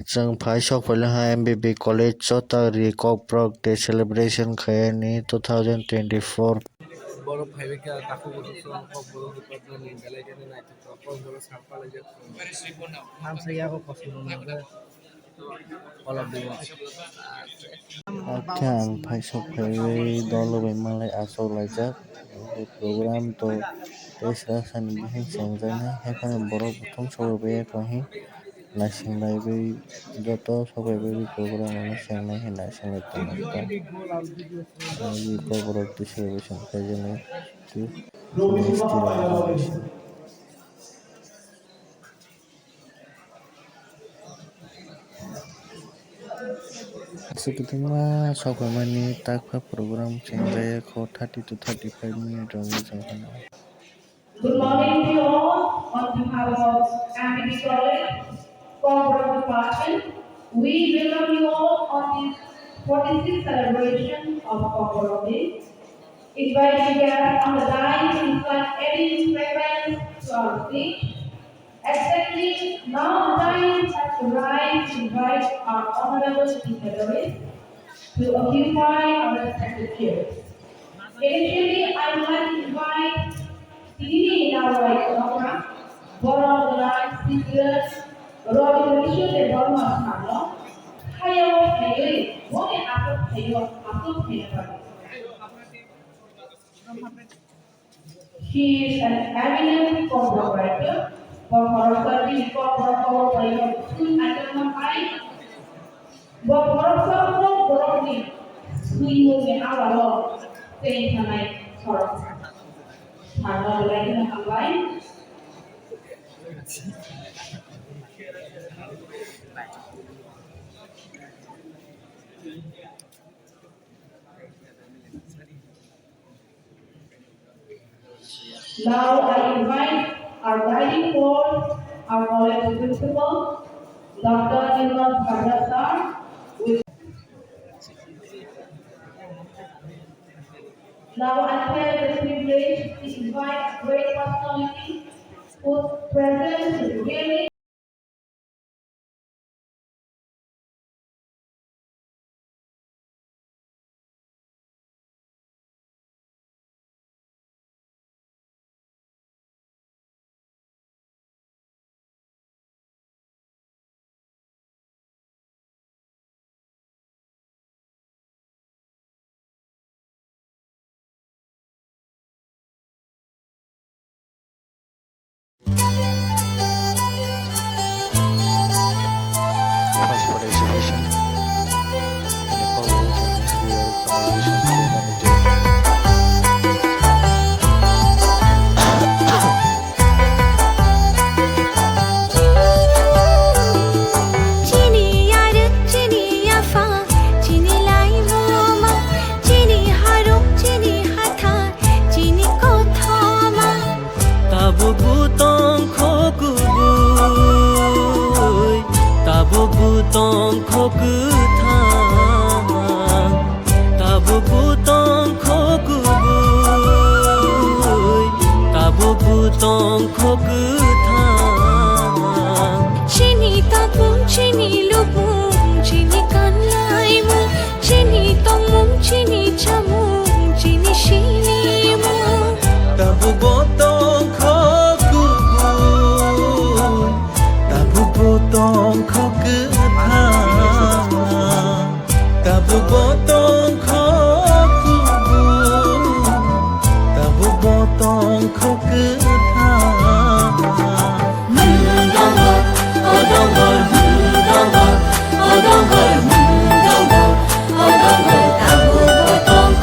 जों phai sokphailongha MBB College Chotagri Kokbrok Day Celebration khaiyani 2024. Borok Haivika Taku Bodoso, Borok Department in Delegate and I took Borok Sampalaja. I'm saying I have all of the ones. Akhang phai sokphaiwi dolobai malai achuk laijak program to tesra sani bihim chengjaknai haifano borok thum sokbai kahi naisinglaiwi joto sokbaiwi program ano chengnai hai naisinglai tongmani Kokborok Day celebration khaijani to Ministry of Education. Asukitungma sokphaimani takpa program chengjaya kho 30 to 35 minute rongwi jang phano. Good morning to you all. On behalf of MBB College, Corporate Department, we welcome you all on this 46th celebration of Corporate Day. Inviting guests on the dais to invite adding fragrance to our stage. Exactly now the time has arrived to invite our honorable dignitaries to occupy our respective chairs. Initially, I would like to invite Sini Nawai Sonora, Borong Gelar Sigil, Rodi Malaysia dan Borong Asmano, Hayo Hayo, boleh aku Hayo. She is an eminent collaborator for her service for school academy. Borong ni, suimu ni awal saying tonight for Mana lagi nak lain? Now I invite our guiding force, our college principal, Dr. Nirmal Bhadrasar. Now I have the privilege to invite a great personality whose presence is really First for exhibition. The Kokborok Ministry of Organization Community. Tong khoku thang tabu butong khoku bui tabu butong khoku thang chini tapung chini lupung chini kanlai mu chini tongmung chini chamung chini shini mu tabu butong khoku bui tabu butong khoku tabu botong khoku tabu botong khoku odong tabu botong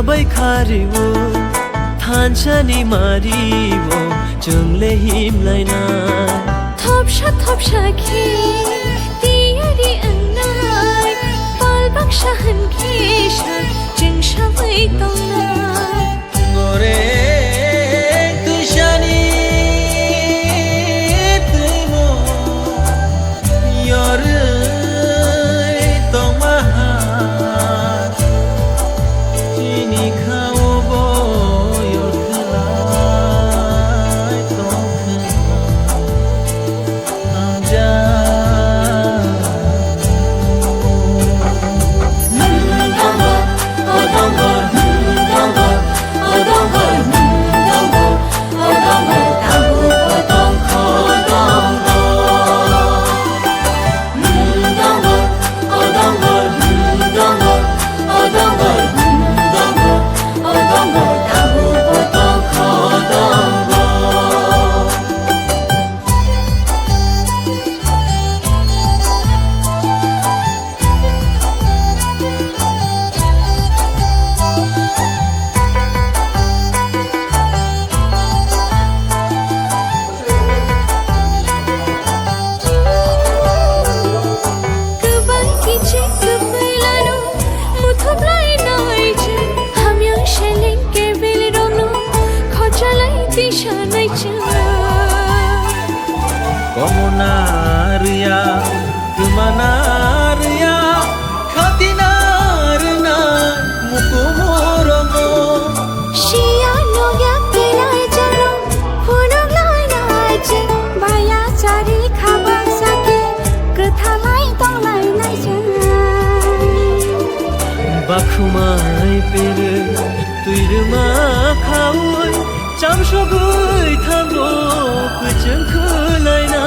Sabai kharimu Thanchani marimu Jungle himlai na Thopsha khi Tiyari angnai Palbak shahan kesha Jingsha vai tongnai Ngore tushani tuimo Yore tomaha Chini khao bo yor khalai tongkhana Namja Komunaria, Kumanaria, Katinarna, Mukumoromo. Shia no ya pelai jalo, puno lai lai je, baya cari khabar sake, katha lai tong lai lai je. Bakhumai pere, tuirma khawai, chamshogui thamro, kucheng khulai na.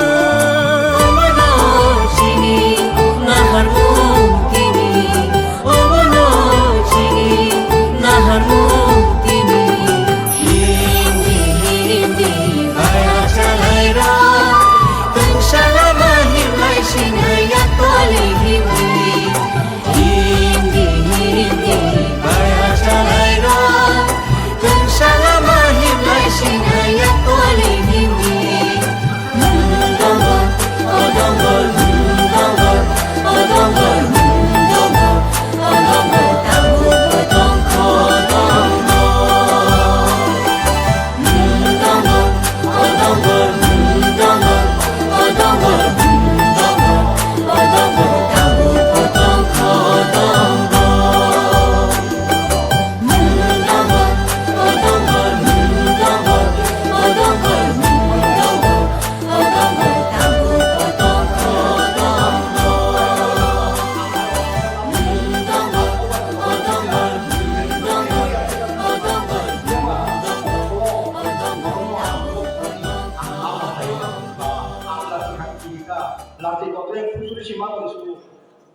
Lati kotre fusuri sima ko su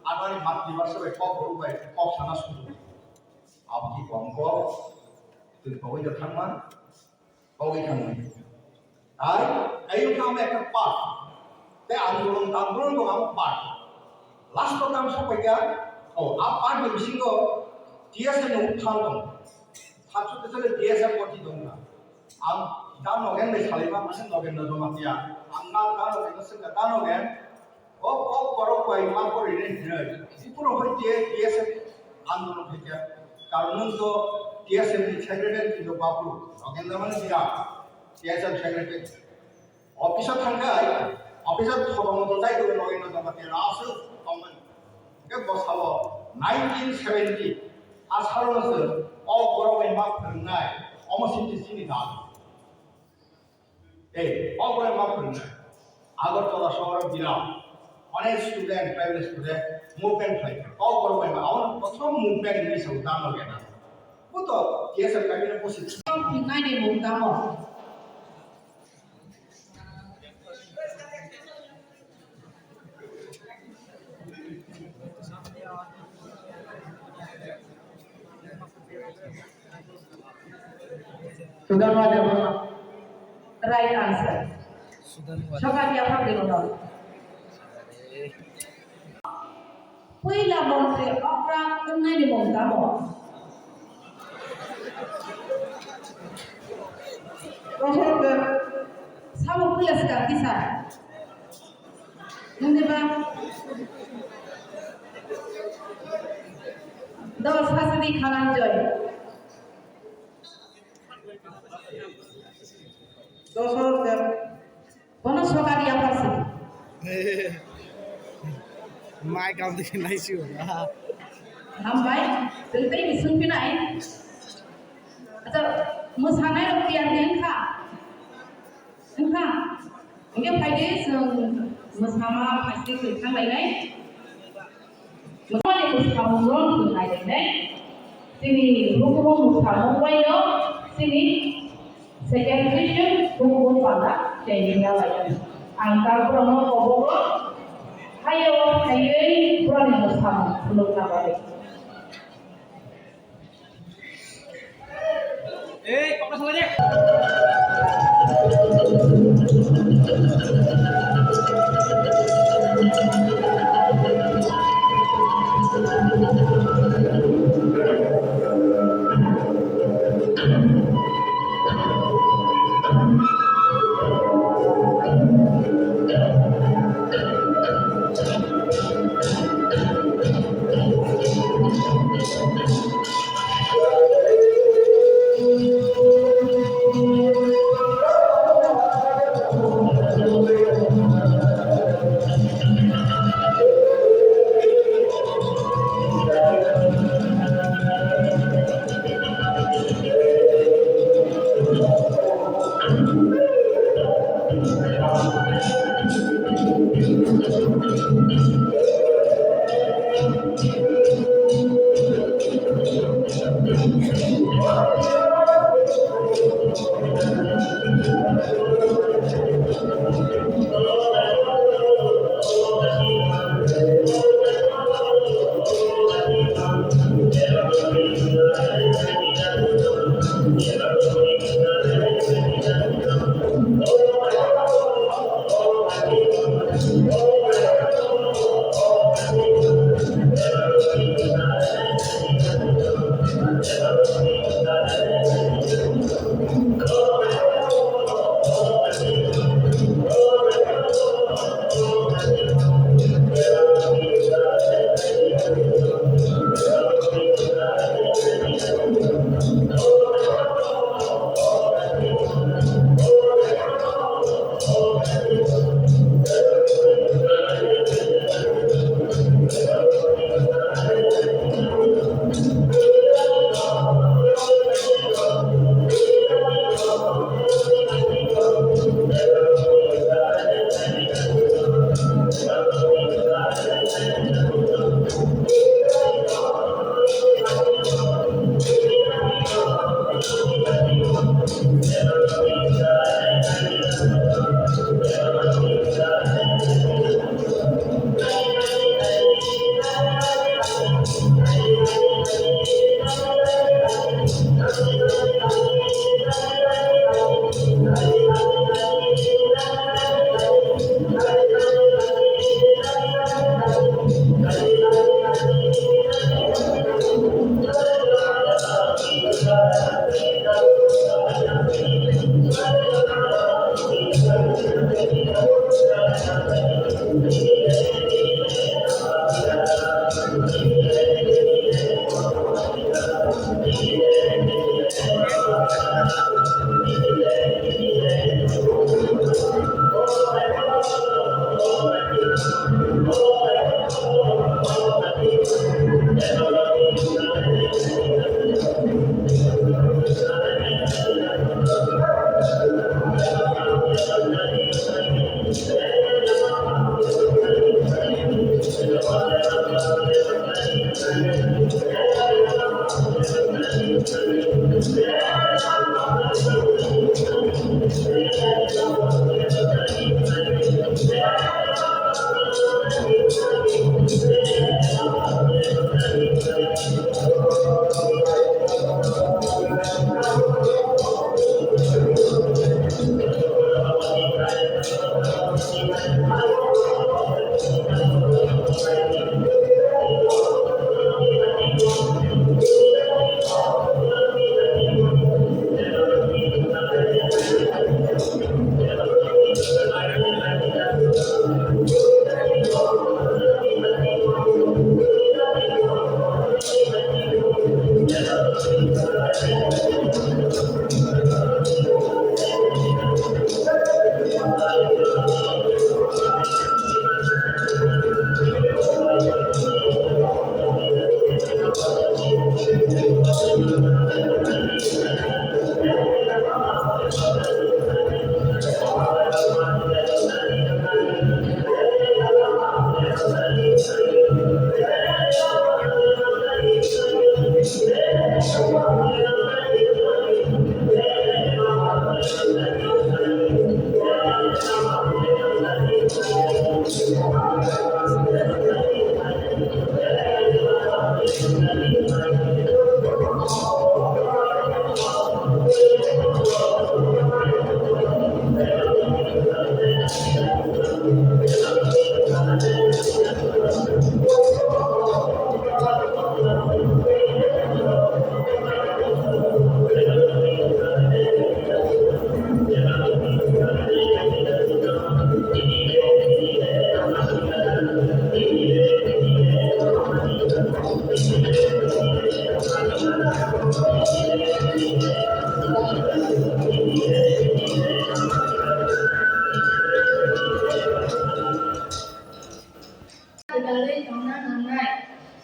adani mati barsa be kok ru bai kok sana su abki kongko tu koi da thangman koi thangman ai ayu kam ekta part te andolon ko am part last ko kam sa pai ga o a part ni bisingo TSM no uthang dong thapsu te sale TSM ko ti dong na am dan nogen me khaliba masen nogen no matia am na dan nogen no sen dan nogen o koro koi ma ko ri ne puro hoi TSM andolon থেকে কারণ তো TSM ni secretary ছিল বাবু nogen da মানে দিয়া TSM secretary অফিসে থাকায় অফিসের সদমত যাই করে nogen no matia রাসু কমন কে বসালো 1970 আসারনসে ও গরমে মাপ ফেরনাই অমসিটি চিনি দাও এই ও গরমে মাপ ফেরনাই আগরতলা শহরে বিরাম অনেক স্টুডেন্ট প্রাইভেট স্টুডেন্ট মুভমেন্ট হয় ও গরমে মা আমার প্রথম মুভমেন্ট নিয়ে সৌদান হবে না বুতো কেসে কাবিনে বসে নাই নে মুক্তাম Right answer. Sokati apa belum? Pui la montre opera kunai di montamo. Rohorga samu kulas ka kisa. Nande ba dos hasadi khalan joy. Rohorga kono sokari apa sih? Mai kamu di sini sih. Nambai, tentai disumpi naik. Atau musanai rupiah engka, mungkin pagi musama pasti kita lain. Musama musamu ron lain. Sini hukum musamu wayo, sini second vision hukum pada jadinya lain. Angka promo kobo, hayo berani musamu belum nabari. Kok masalahnya?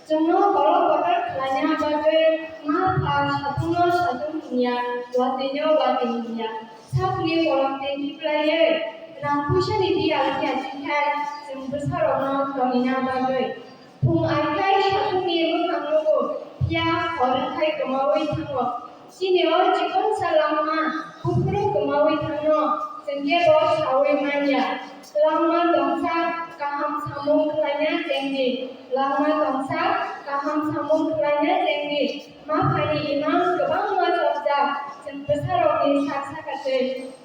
Semua kalau bakal kelanya bagai mata satunya satu dunia, watinya wati dunia. Sapli orang tinggi player, rampusan ini akhirnya cikai, sembesar orang domina bagai. Pung akhirnya satu minggu tangguh, ya orang kai kemauan tangguh. Sini orang jikon selama, pukul kemauan tangguh, sehingga bos awal manja. Lama dongsa kaham sambung kelanya tinggi. Lama dongsa kaham sambung kelanya tinggi. Makanya imam kebang macamnya sebesar orang saksa kecil.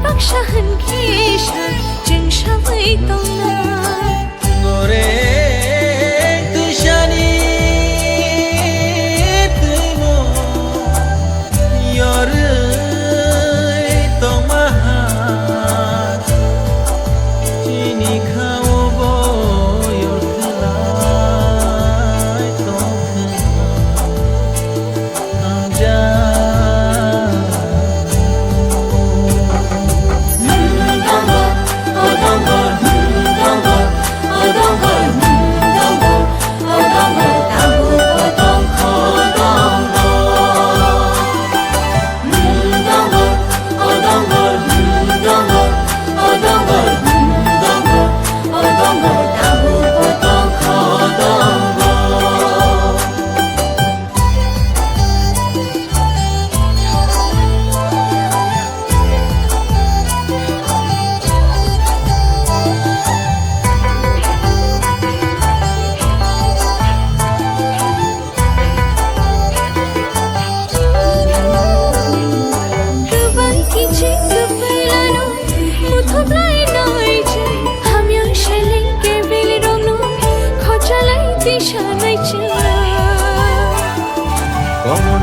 Bakşahın kişan cengşavay tongnar Gore tushani tumo yore tomaha chini khao bo yor khlai tong amja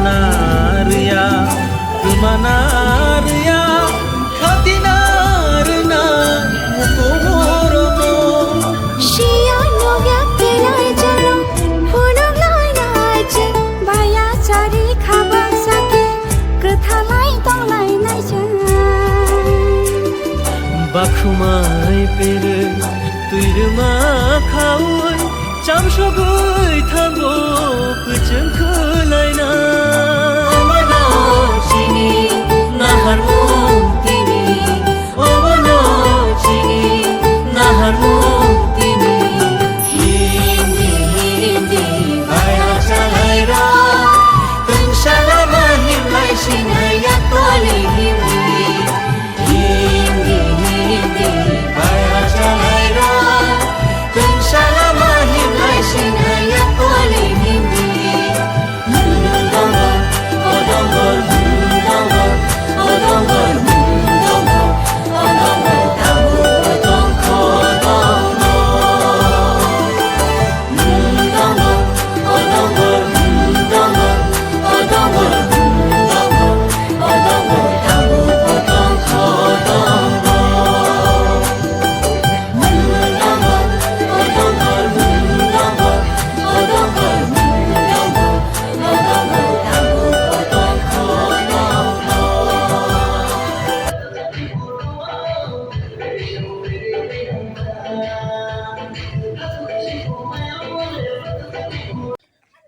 Komonaria, Kumanaria, Katinarna, Mukumoromo. Shia no yakelai jalo, phunok lai nai je, baya chari khaba sake, katha lai tong lai nai je. Bakhumai pere, tuirma khawai, chamshogoi thango, kucheng khulai na. Nahar mutini, obono chini, nahar mutini. Hindi, hindi, baya chalai ra, tung shalama himlai sinaya toli hindi. Hindi, hindi, baya chalai ra, tung shalama himlai sinaya toli hindi. Odongor, odongor, odongor.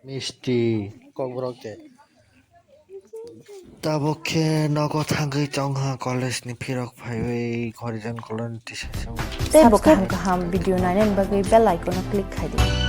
Misti kobroke. Tabokhe nogo thangai chongha college ni phirok phaiwi khorijan kolon tisasung. Tei bo kaham kaham video nainen bagui bell icon click khai di.